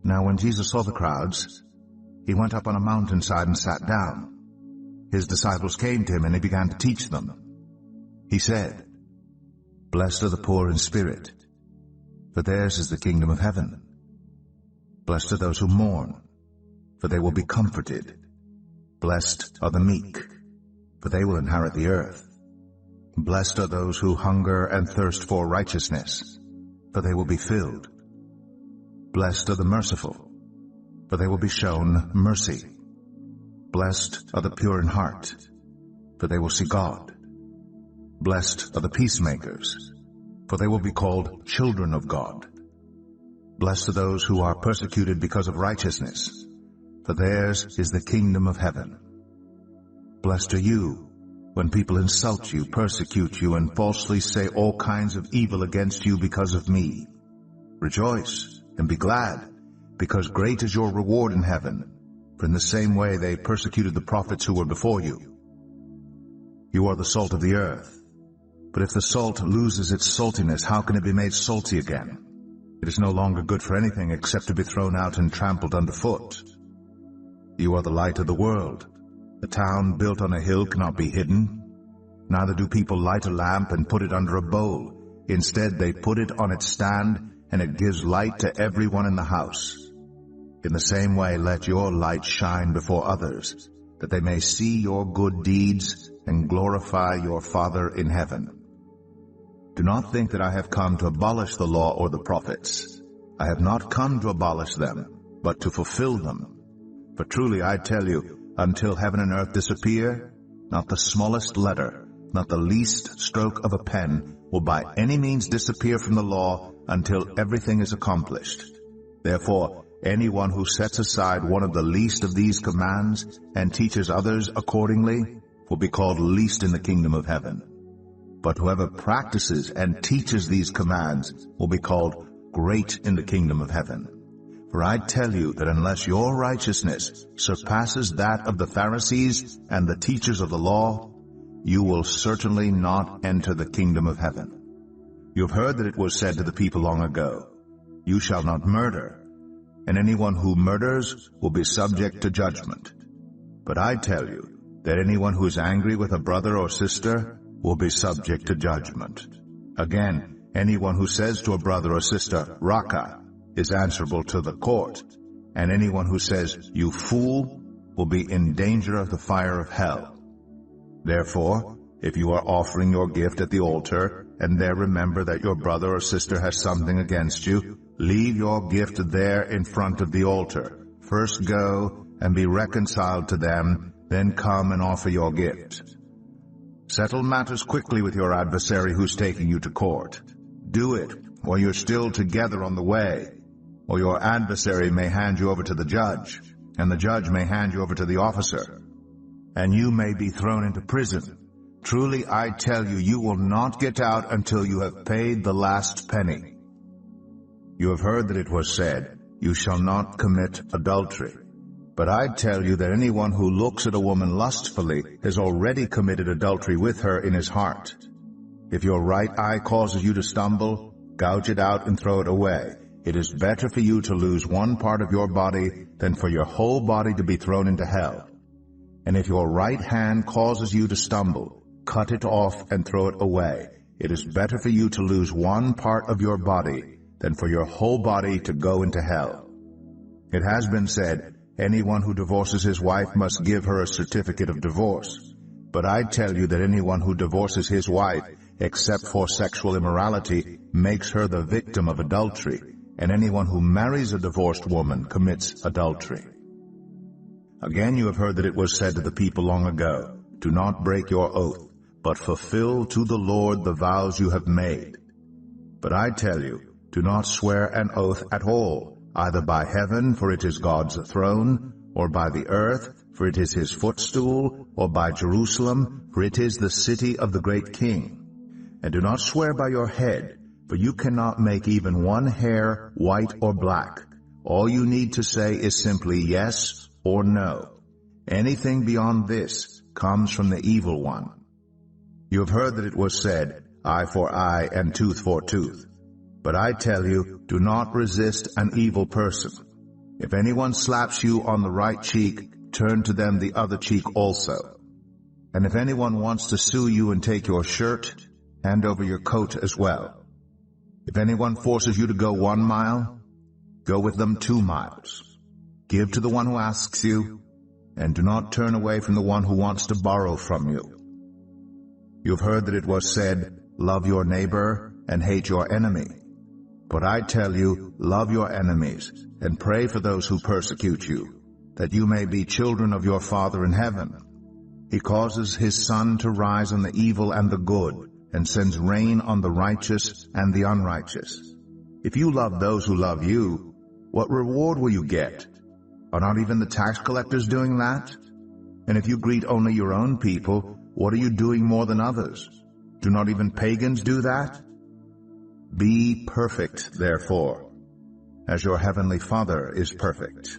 Now when Jesus saw the crowds, he went up on a mountainside and sat down. His disciples came to him, and he began to teach them. He said, "Blessed are the poor in spirit, for theirs is the kingdom of heaven. Blessed are those who mourn, for they will be comforted. Blessed are the meek, for they will inherit the earth. Blessed are those who hunger and thirst for righteousness, for they will be filled. Blessed are the merciful, for they will be shown mercy. Blessed are the pure in heart, for they will see God. Blessed are the peacemakers, for they will be called children of God. Blessed are those who are persecuted because of righteousness, for theirs is the kingdom of heaven. Blessed are you when people insult you, persecute you, and falsely say all kinds of evil against you because of me. Rejoice and be glad, because great is your reward in heaven, for in the same way they persecuted the prophets who were before you. You are the salt of the earth. But if the salt loses its saltiness, how can it be made salty again? It is no longer good for anything except to be thrown out and trampled underfoot. You are the light of the world. A town built on a hill cannot be hidden. Neither do people light a lamp and put it under a bowl. Instead, they put it on its stand, and it gives light to everyone in the house. In the same way, let your light shine before others, that they may see your good deeds and glorify your Father in heaven. Do not think that I have come to abolish the law or the prophets. I have not come to abolish them, but to fulfill them. For truly I tell you, until heaven and earth disappear, not the smallest letter, not the least stroke of a pen will by any means disappear from the law until everything is accomplished. Therefore, anyone who sets aside one of the least of these commands and teaches others accordingly will be called least in the kingdom of heaven. But whoever practices and teaches these commands will be called great in the kingdom of heaven. For I tell you that unless your righteousness surpasses that of the Pharisees and the teachers of the law, you will certainly not enter the kingdom of heaven. You have heard that it was said to the people long ago, "You shall not murder, and anyone who murders will be subject to judgment." But I tell you that anyone who is angry with a brother or sister will be subject to judgment. Again, anyone who says to a brother or sister, "Raka," is answerable to the court, and anyone who says, "You fool," will be in danger of the fire of hell. Therefore, if you are offering your gift at the altar, and there remember that your brother or sister has something against you, leave your gift there in front of the altar. First go and be reconciled to them, then come and offer your gift. Settle matters quickly with your adversary who's taking you to court. Do it while you're still together on the way, or your adversary may hand you over to the judge, and the judge may hand you over to the officer, and you may be thrown into prison. Truly I tell you, you will not get out until you have paid the last penny. You have heard that it was said, "You shall not commit adultery." But I tell you that anyone who looks at a woman lustfully has already committed adultery with her in his heart. If your right eye causes you to stumble, gouge it out and throw it away. It is better for you to lose one part of your body than for your whole body to be thrown into hell. And if your right hand causes you to stumble, cut it off and throw it away. It is better for you to lose one part of your body than for your whole body to go into hell. It has been said, "Anyone who divorces his wife must give her a certificate of divorce." But I tell you that anyone who divorces his wife, except for sexual immorality, makes her the victim of adultery, and anyone who marries a divorced woman commits adultery. Again, you have heard that it was said to the people long ago, "Do not break your oath, but fulfill to the Lord the vows you have made." But I tell you, do not swear an oath at all, either by heaven, for it is God's throne, or by the earth, for it is his footstool, or by Jerusalem, for it is the city of the great king. And do not swear by your head, for you cannot make even one hair white or black. All you need to say is simply yes or no. Anything beyond this comes from the evil one. You have heard that it was said, "Eye for eye and tooth for tooth." But I tell you, do not resist an evil person. If anyone slaps you on the right cheek, turn to them the other cheek also. And if anyone wants to sue you and take your shirt, hand over your coat as well. If anyone forces you to go 1 mile, go with them 2 miles. Give to the one who asks you, and do not turn away from the one who wants to borrow from you. You have heard that it was said, love your neighbor and hate your enemy. But I tell you, love your enemies and pray for those who persecute you, that you may be children of your Father in heaven. He causes his sun to rise on the evil and the good, and sends rain on the righteous and the unrighteous. If you love those who love you, what reward will you get? Are not even the tax collectors doing that? And if you greet only your own people, what are you doing more than others? Do not even pagans do that? Be perfect, therefore, as your heavenly Father is perfect.